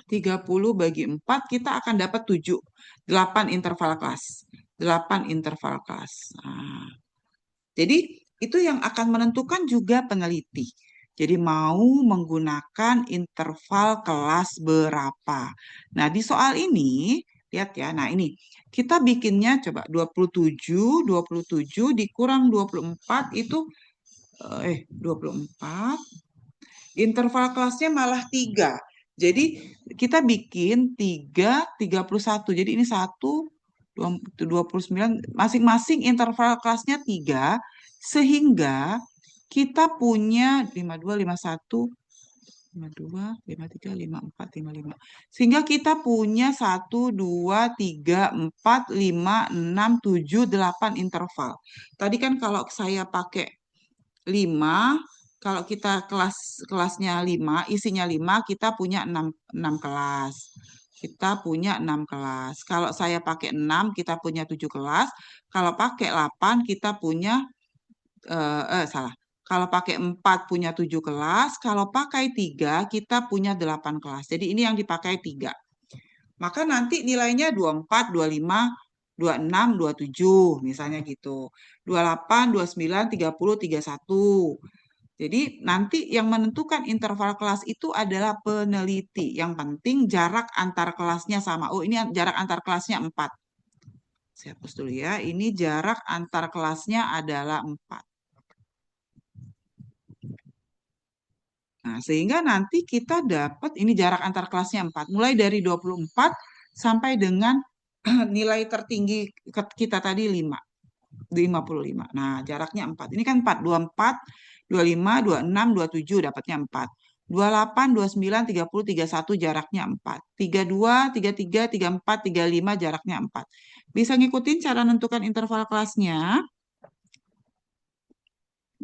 30 bagi 4, kita akan dapat 7. 8 interval kelas. 8 interval kelas. Nah, jadi itu yang akan menentukan juga peneliti. Jadi mau menggunakan interval kelas berapa. Nah, di soal ini, lihat ya. Nah, ini kita bikinnya coba 27 dikurang 24 itu 24 interval kelasnya malah 3. Jadi kita bikin 3, 31. Jadi ini 1, 29, masing-masing interval kelasnya 3, sehingga kita punya 52, 51, 52, 53, 54, 55. Sehingga kita punya 1, 2, 3, 4, 5, 6, 7, 8 interval. Tadi kan kalau saya pakai 5, kalau kita kelasnya 5, isinya 5, kita punya 6 kelas. Kita punya 6 kelas. Kalau saya pakai 6, kita punya 7 kelas. Kalau pakai 8, kita punya, salah. Kalau pakai 4, punya 7 kelas. Kalau pakai 3, kita punya 8 kelas. Jadi ini yang dipakai 3. Maka nanti nilainya 24, 25, 26, 27, misalnya gitu. 28, 29, 30, 31. Jadi nanti yang menentukan interval kelas itu adalah peneliti. Yang penting jarak antar kelasnya sama. Oh, ini jarak antar kelasnya 4. Saya hapus dulu ya. Ini jarak antar kelasnya adalah 4. Nah, sehingga nanti kita dapat ini jarak antar kelasnya 4. Mulai dari 24 sampai dengan nilai tertinggi kita tadi 5. 55. Nah, jaraknya 4. Ini kan 4. 24, 25, 26, 27 dapatnya 4. 28, 29, 30, 31 jaraknya 4. 32, 33, 34, 35 jaraknya 4. Bisa ngikutin cara menentukan interval kelasnya?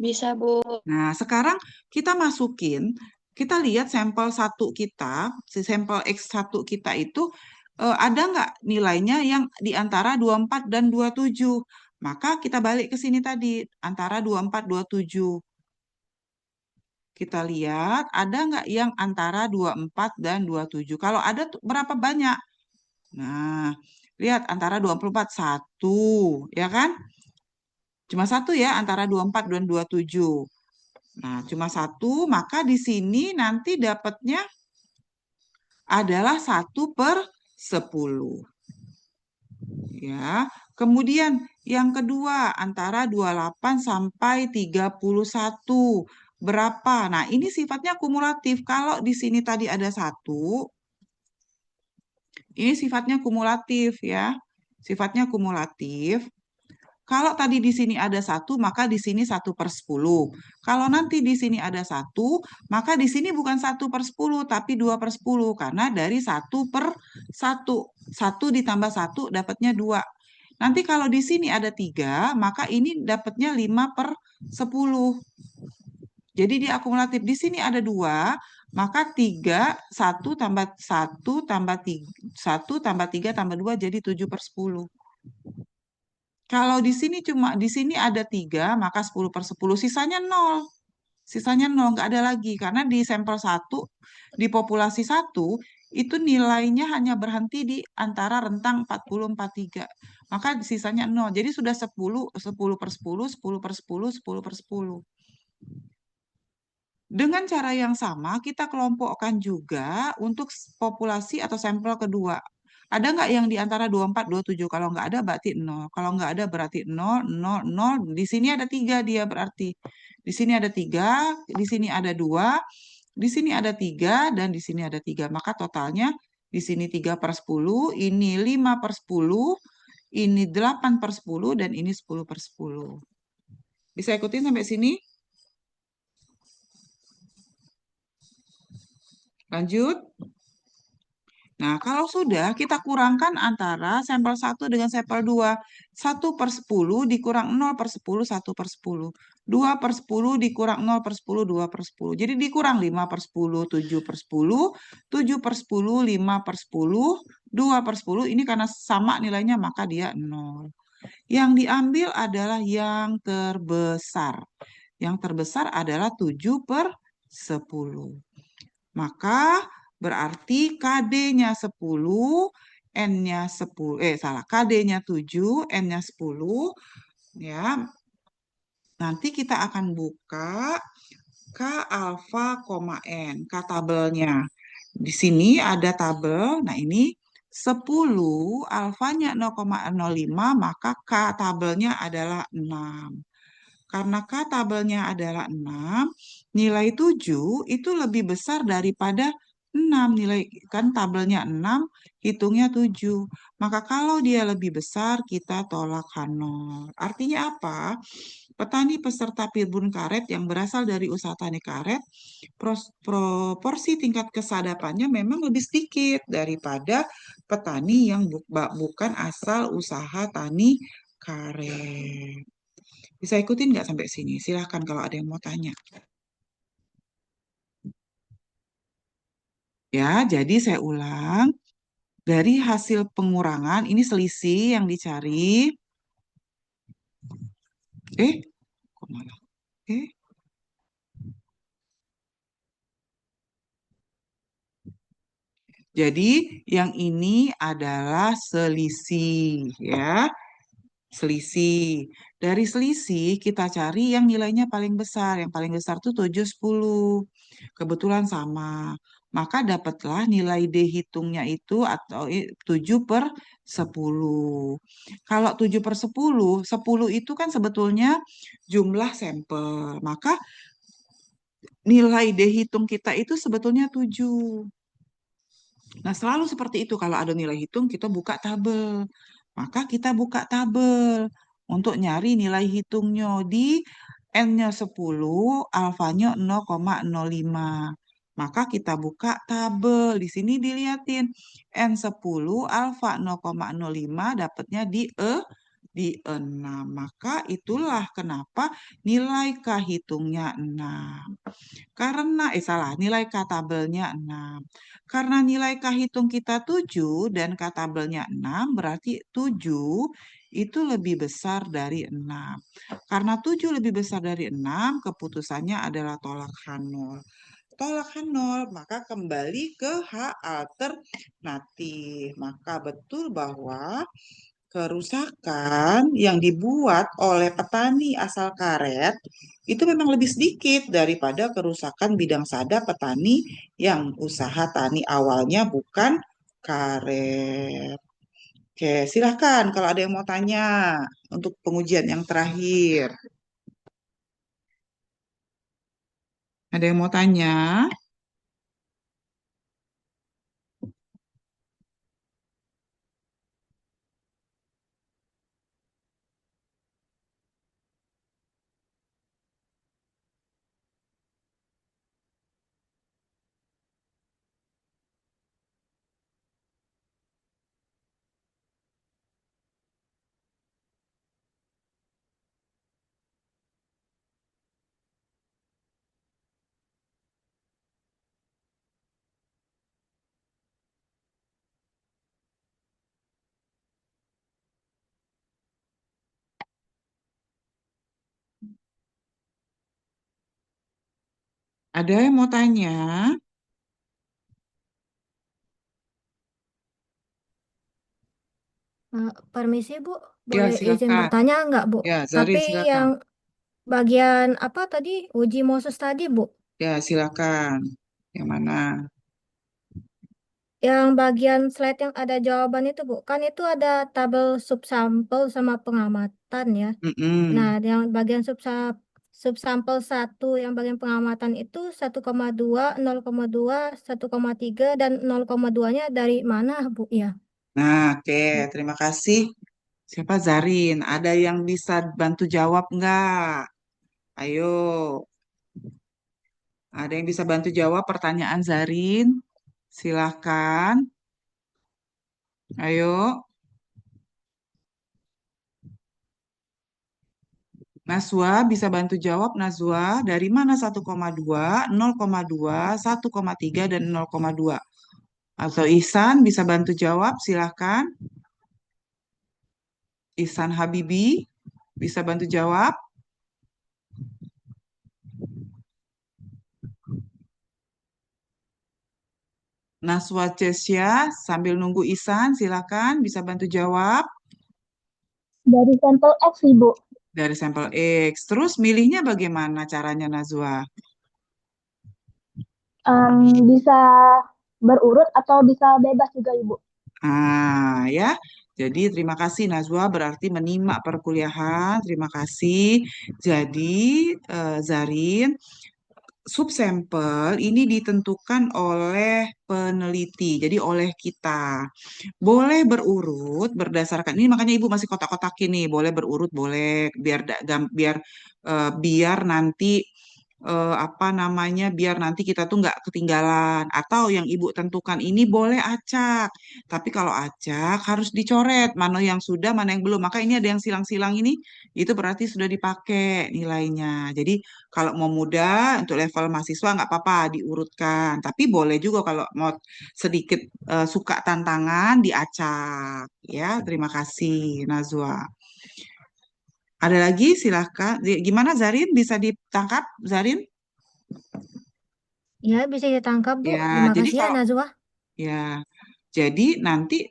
Bisa, Bu. Nah, sekarang kita masukin, kita lihat sampel 1 kita, si sampel X1 kita itu ada nggak nilainya yang di antara 24 dan 27. Maka kita balik ke sini tadi, antara 24, 27. Kita lihat, ada nggak yang antara 24 dan 27. Kalau ada, berapa banyak? Nah, lihat antara 24, 1, ya kan? Cuma 1 ya, antara 24 dan 27. Nah, cuma 1, maka di sini nanti dapatnya adalah 1/10. Ya. Kemudian yang kedua antara 28 sampai 31. Berapa? Nah, ini sifatnya kumulatif. Kalau di sini tadi ada 1, ini sifatnya kumulatif ya. Sifatnya kumulatif. Kalau tadi di sini ada 1, maka di sini 1/10. Kalau nanti di sini ada 1, maka di sini bukan 1/10, tapi 2/10. Karena dari 1/1. 1 ditambah 1 dapatnya 2. Nanti kalau di sini ada 3, maka ini dapatnya 5/10. Jadi di akumulatif di sini ada 2, maka 3, 1 tambah 1 tambah 3, 1 tambah 3 tambah 2 jadi 7/10. Kalau di sini ada 3, maka 10/10, sisanya 0. Sisanya 0, nggak ada lagi. Karena di sampel 1, di populasi 1, itu nilainya hanya berhenti di antara rentang 40, 43. Maka sisanya 0. Jadi sudah 10, 10/10, 10/10, 10/10. Dengan cara yang sama, kita kelompokkan juga untuk populasi atau sampel kedua. Ada nggak yang di antara 24, 27? Kalau nggak ada berarti 0. Kalau nggak ada berarti 0, 0, 0. Di sini ada 3 dia berarti. Di sini ada 3, di sini ada 2, di sini ada 3, dan di sini ada 3. Maka totalnya di sini 3/10, ini 5/10, ini 8/10, dan ini 10/10. Bisa ikutin sampai sini? Lanjut. Nah, kalau sudah, kita kurangkan antara sampel 1 dengan sampel 2. 1/10 dikurang 0/10, 1/10. 2/10 dikurang 0/10, 2/10. Jadi dikurang 5/10, 7/10, 7/10, 5/10, 2/10. Ini karena sama nilainya, maka dia 0. Yang diambil adalah yang terbesar. Yang terbesar adalah 7/10. Maka berarti KD-nya 10, N-nya 10, salah, KD-nya 7, N-nya 10, ya. Nanti kita akan buka K alfa, N, K tabelnya. Di sini ada tabel, nah ini 10, alfanya 0,05, maka K tabelnya adalah 6. Karena K tabelnya adalah 6, nilai 7 itu lebih besar daripada 6. Nilai kan tabelnya 6, hitungnya 7. Maka kalau dia lebih besar, kita tolak H0. Artinya apa? Petani peserta Pirbun karet yang berasal dari usaha tani karet, proporsi tingkat kesadapannya memang lebih sedikit daripada petani yang bukan asal usaha tani karet. Bisa ikutin nggak sampai sini? Silahkan kalau ada yang mau tanya. Ya, jadi saya ulang. Dari hasil pengurangan, ini selisih yang dicari. Kok malah? Jadi yang ini adalah selisih, ya. Selisih. Dari selisih kita cari yang nilainya paling besar. Yang paling besar itu 7, 10. Kebetulan sama. Maka dapatlah nilai D hitungnya itu atau 7/10. Kalau 7/10, 10 itu kan sebetulnya jumlah sampel. Maka nilai D hitung kita itu sebetulnya 7. Nah, selalu seperti itu. Kalau ada nilai hitung, kita buka tabel. Maka kita buka tabel untuk nyari nilai hitungnya. Di N-nya 10, alfanya 0,05. Maka kita buka tabel. Di sini dilihatin. N10, alfa 0,05, dapatnya di 6. Maka itulah kenapa nilai K hitungnya 6. Karena, salah, nilai K tabelnya 6. Karena nilai K hitung kita 7 dan K tabelnya 6, berarti 7 itu lebih besar dari 6. Karena 7 lebih besar dari 6, keputusannya adalah tolak H0. Tolak H0, maka kembali ke H alternatif. Maka betul bahwa kerusakan yang dibuat oleh petani asal karet itu memang lebih sedikit daripada kerusakan bidang sada petani yang usaha tani awalnya bukan karet. Oke, silahkan kalau ada yang mau tanya untuk pengujian yang terakhir. Ada yang mau tanya? Ada yang mau tanya? Permisi Bu, Ya, boleh izin silakan. bertanya nggak Bu? Ya, Tapi Zarin, silakan. yang bagian apa tadi uji Moses tadi Bu? Ya, silakan. Yang mana? Yang bagian slide yang ada jawaban itu Bu, kan itu ada tabel subsampel sama pengamatan ya. Nah, Mm-mm. yang bagian subsampel 1 yang bagian pengamatan itu 1,2, 0,2, 1,3 dan 0,2-nya dari mana Bu ya? Nah, oke. Terima kasih. Siapa Zarin? Ada yang bisa bantu jawab nggak? Ayo, ada yang bisa bantu jawab pertanyaan Zarin? Silahkan. Ayo, Nazwa bisa bantu jawab, Nazwa. Dari mana 1,2, 0,2, 1,3, dan 0,2? Atau Ihsan bisa bantu jawab, silahkan. Ihsan Habibi bisa bantu jawab. Naswa Cesya sambil nunggu Ihsan, silahkan bisa bantu jawab. Dari sampel X, Ibu. Dari sampel X. Terus milihnya bagaimana caranya, Nazwa? Bisa berurut atau bisa bebas juga, Ibu. Ya. Jadi terima kasih Nazwa berarti menyimak perkuliahan. Terima kasih. Jadi Zarin, subsampel ini ditentukan oleh peneliti, jadi oleh kita. Boleh berurut berdasarkan ini, makanya Ibu masih kotak-kotakin nih, boleh berurut, boleh biar biar nanti apa namanya, biar nanti kita tuh nggak ketinggalan. Atau yang Ibu tentukan ini boleh acak, tapi kalau acak harus dicoret mana yang sudah, mana yang belum. Maka ini ada yang silang-silang ini, itu berarti sudah dipakai nilainya. Jadi kalau mau mudah untuk level mahasiswa nggak apa-apa diurutkan, tapi boleh juga kalau mau sedikit suka tantangan diacak. Ya, terima kasih Nazwa. Ada lagi silahkan. Gimana Zarin, bisa ditangkap Zarin? Ya, bisa ditangkap, Bu. Ya, Terima jadi kasih ya, kalau Najwa. ya, jadi nanti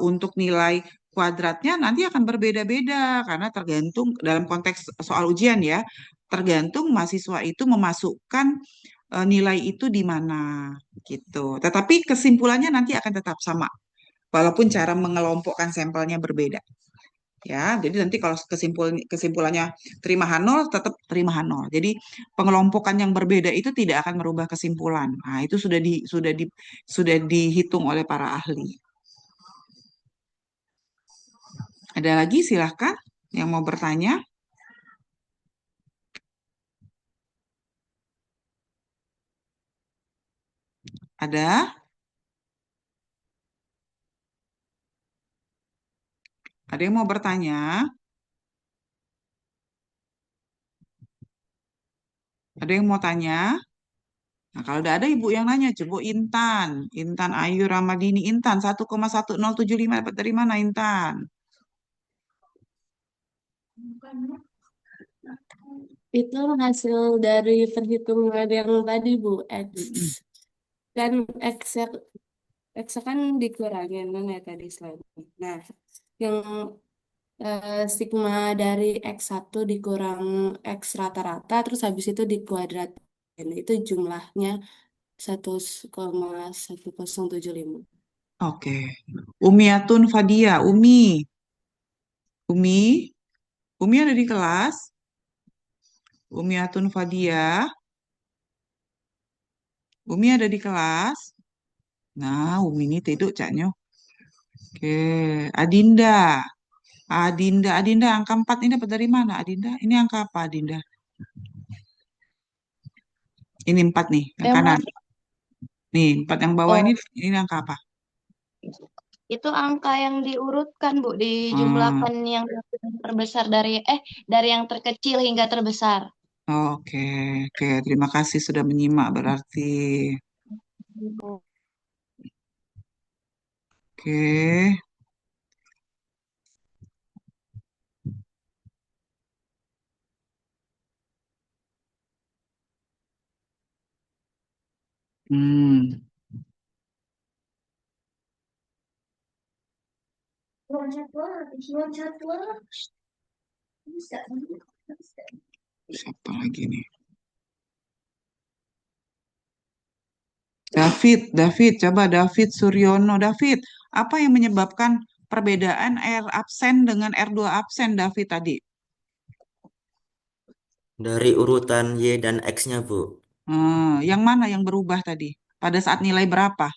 untuk nilai kuadratnya nanti akan berbeda-beda karena tergantung dalam konteks soal ujian ya, tergantung mahasiswa itu memasukkan nilai itu di mana gitu. Tetapi kesimpulannya nanti akan tetap sama, walaupun cara mengelompokkan sampelnya berbeda. Ya, jadi nanti kalau kesimpulannya terima H0 tetap terima H0. Jadi pengelompokan yang berbeda itu tidak akan merubah kesimpulan. Nah, itu sudah dihitung oleh para ahli. Ada lagi silahkan yang mau bertanya. Ada? Ada yang mau bertanya? Ada yang mau tanya? Nah, kalau udah ada ibu yang nanya, coba Intan. Intan Ayu Ramadini. Intan, 1,1075 dapat dari mana Intan? Itu hasil dari perhitungan yang tadi, Bu. X. Kan X, X kan dikurangin kan ya tadi slide. Nah, yang sigma dari X1 dikurang X rata-rata, terus habis itu dikuadratin. Itu jumlahnya 1,1075. Oke. Umiatun Fadia. Umi, Umi ada di kelas. Umiatun Fadia. Umi ada di kelas. Nah, Umi ini tidur caknya. Oke. Adinda. Adinda, angka 4 ini dapat dari mana, Adinda? Ini angka apa, Adinda? Ini 4 nih, yang Yang kanan. mana? Nih, 4 yang bawah Oh, ini angka apa? itu angka yang diurutkan, Bu, Hmm, dijumlahkan yang terbesar dari yang terkecil hingga terbesar. oke, oke. Terima kasih sudah menyimak berarti. Oke. Hmm. Siapa lagi nih? David, coba David Suryono. David, apa yang menyebabkan perbedaan R absen dengan R2 absen, David tadi? Dari urutan Y dan X-nya, Bu. Yang mana yang berubah tadi? Pada saat nilai berapa?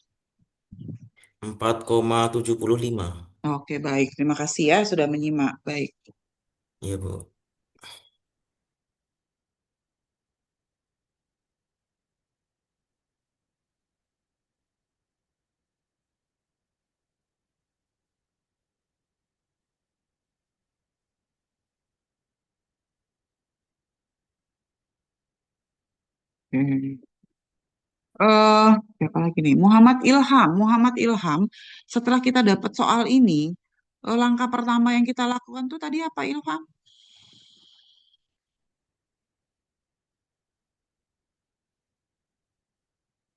4,75. Oke, baik. Terima kasih ya sudah menyimak. Baik. Iya, Bu. Oke. Eh, siapa lagi nih? Muhammad Ilham. Muhammad Ilham, setelah kita dapat soal ini, langkah pertama yang kita lakukan tuh tadi apa, Ilham?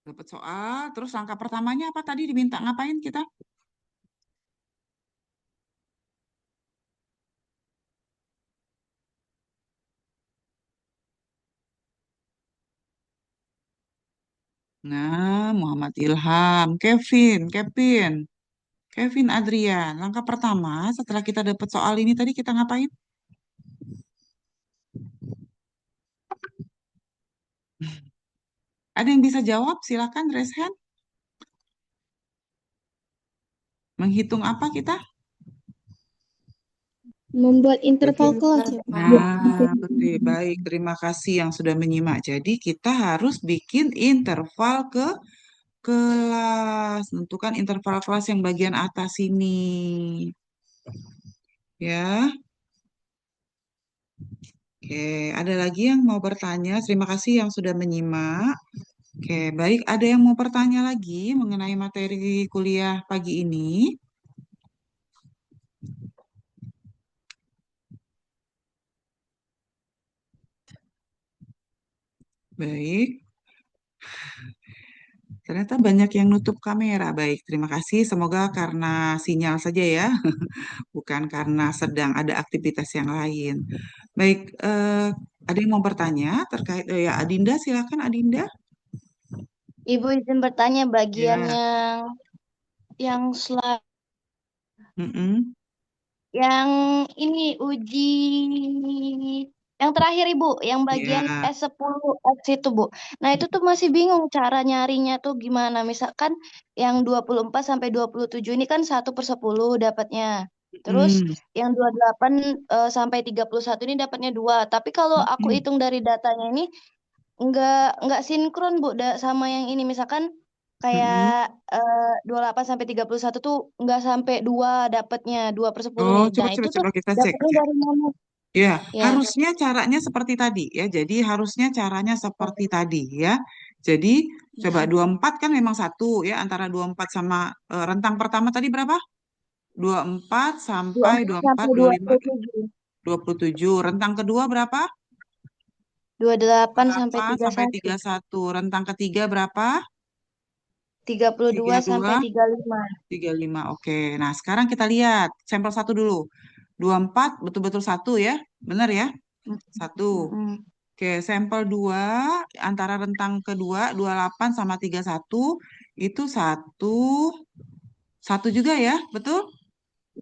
Dapat soal, terus langkah pertamanya apa tadi diminta ngapain kita? Nah, Muhammad Ilham, Kevin Adrian. Langkah pertama setelah kita dapat soal ini tadi kita ngapain? Ada yang bisa jawab? Silakan raise hand. Menghitung apa kita? Membuat interval kelas ya, Pak. Nah, betul. Baik, terima kasih yang sudah menyimak. Jadi kita harus bikin interval ke kelas. Tentukan interval kelas yang bagian atas ini. Ya. Oke, ada lagi yang mau bertanya? Terima kasih yang sudah menyimak. Oke, baik. Ada yang mau bertanya lagi mengenai materi kuliah pagi ini? Baik. Ternyata banyak yang nutup kamera. Baik, terima kasih. Semoga karena sinyal saja ya, bukan karena sedang ada aktivitas yang lain. Baik, ada yang mau bertanya terkait ya Adinda, silakan Adinda. Ibu izin bertanya bagian Ya. yang slide Mm-mm. yang ini uji yang terakhir Ibu, yang bagian Ya. S10 X itu Bu. Nah, itu tuh masih bingung cara nyarinya tuh gimana. Misalkan yang 24 sampai 27 ini kan 1/10 dapatnya. Terus Mm. yang 28 sampai 31 ini dapatnya 2. Tapi kalau aku Mm-mm. hitung dari datanya ini nggak sinkron Bu sama yang ini. Misalkan Mm-mm. kayak 28 sampai 31 tuh nggak sampai 2 dapatnya 2/10 Oh, nih. coba Nah, coba itu tuh coba kita cek. dapatnya dari mana? Ya, Ya. harusnya caranya seperti tadi ya. Jadi harusnya caranya seperti tadi ya. Jadi coba 24 kan memang satu ya antara 24 sama rentang pertama tadi berapa? 24 sampai 24 24 sampai 25 27. 27. Rentang kedua berapa? 28 sampai 8 sampai 31. 31. Rentang ketiga berapa? 32 sampai 32 35. 35. Oke. Nah, sekarang kita lihat sampel satu dulu. 24 betul-betul satu ya. Benar ya? Satu. Mm-mm. Oke, sampel 2 antara rentang kedua 28 sama 31 itu satu juga ya, betul?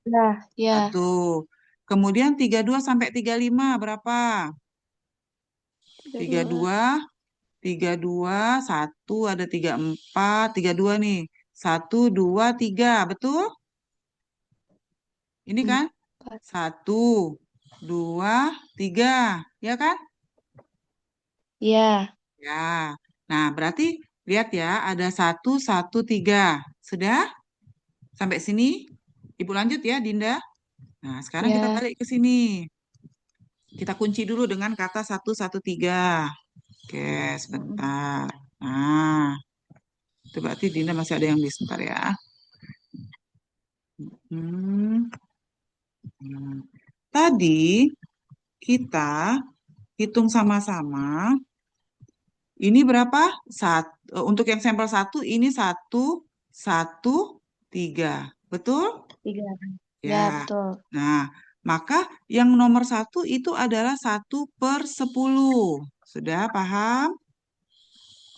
Nah, ya. Satu. Kemudian 32 sampai 35 berapa? 32 32 1 ada 34 32 nih. 1 2 3, betul? Ini kan? 1 2 3, ya kan? Ya. Ya. Nah, berarti lihat ya, ada 1 1 3. Sudah? Sampai sini? Ibu lanjut ya, Dinda. Nah, sekarang kita Ya. balik ke sini. Kita kunci dulu dengan kata 1 1 3. Oke, sebentar. Nah, itu berarti Dinda masih ada yang di sebentar ya. Hmm. Hmm. Tadi kita hitung sama-sama. Ini berapa? Untuk yang sampel 1, ini 1 1 3. Betul? 3. Ya. Ya, betul. Nah, maka yang nomor 1 itu adalah 1/10. Sudah paham?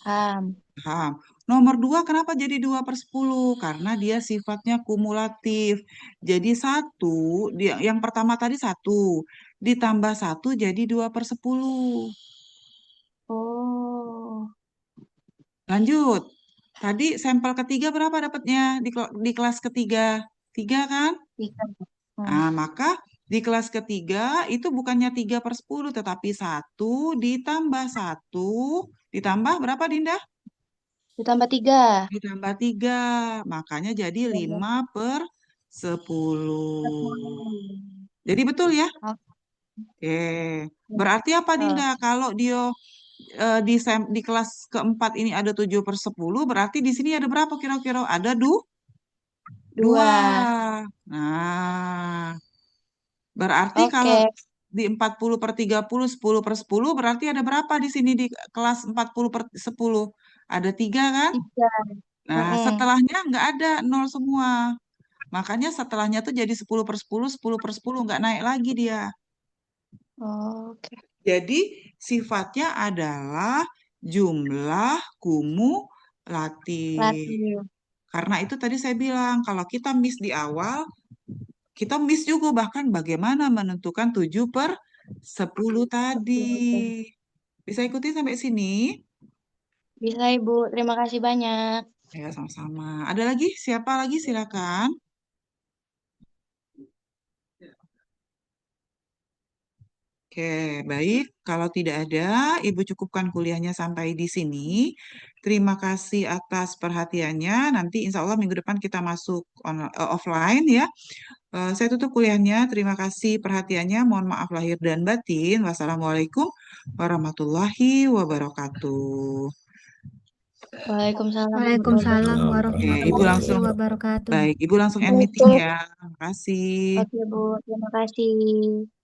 Paham. Paham. Nomor 2 kenapa jadi 2/10? Karena dia sifatnya kumulatif. Jadi 1, yang pertama tadi 1, ditambah 1 jadi 2/10. Oh. Lanjut. Tadi sampel ketiga berapa dapatnya di kelas ketiga? 3 kan? 3. Nah, maka di kelas ketiga itu bukannya 3/10, tetapi 1 ditambah 1, ditambah berapa Dinda? Ditambah 3. Ditambah 3, makanya jadi 5/10. Jadi betul ya? Oke. Oke. Berarti apa Dinda? Kalau dia di kelas keempat ini ada 7/10, berarti di sini ada berapa kira-kira? Ada 2. Dua. Nah, berarti kalau Oke. di 40/30, 10/10, berarti ada berapa di sini di kelas 40/10? Ada 3 kan? 3. Nah, setelahnya nggak ada 0 semua. Makanya setelahnya tuh jadi 10/10, 10/10, nggak naik lagi dia. Oke. Jadi sifatnya adalah jumlah kumulatif. Latif. Karena itu tadi saya bilang, kalau kita miss di awal, kita miss juga bahkan bagaimana menentukan 7/10 tadi. Bisa ikuti sampai sini? Bisa Ibu, terima kasih banyak. Ya, sama-sama. Ada lagi? Siapa lagi? Silakan. Oke, baik. Kalau tidak ada, Ibu cukupkan kuliahnya sampai di sini. Terima kasih atas perhatiannya. Nanti insya Allah minggu depan kita masuk offline ya. Saya tutup kuliahnya. Terima kasih perhatiannya. Mohon maaf lahir dan batin. Wassalamualaikum warahmatullahi wabarakatuh. Waalaikumsalam Waalaikumsalam Oke, Ibu warahmatullahi langsung wabarakatuh. baik. Ibu langsung end meeting ya. Terima kasih. Oke Bu, terima kasih.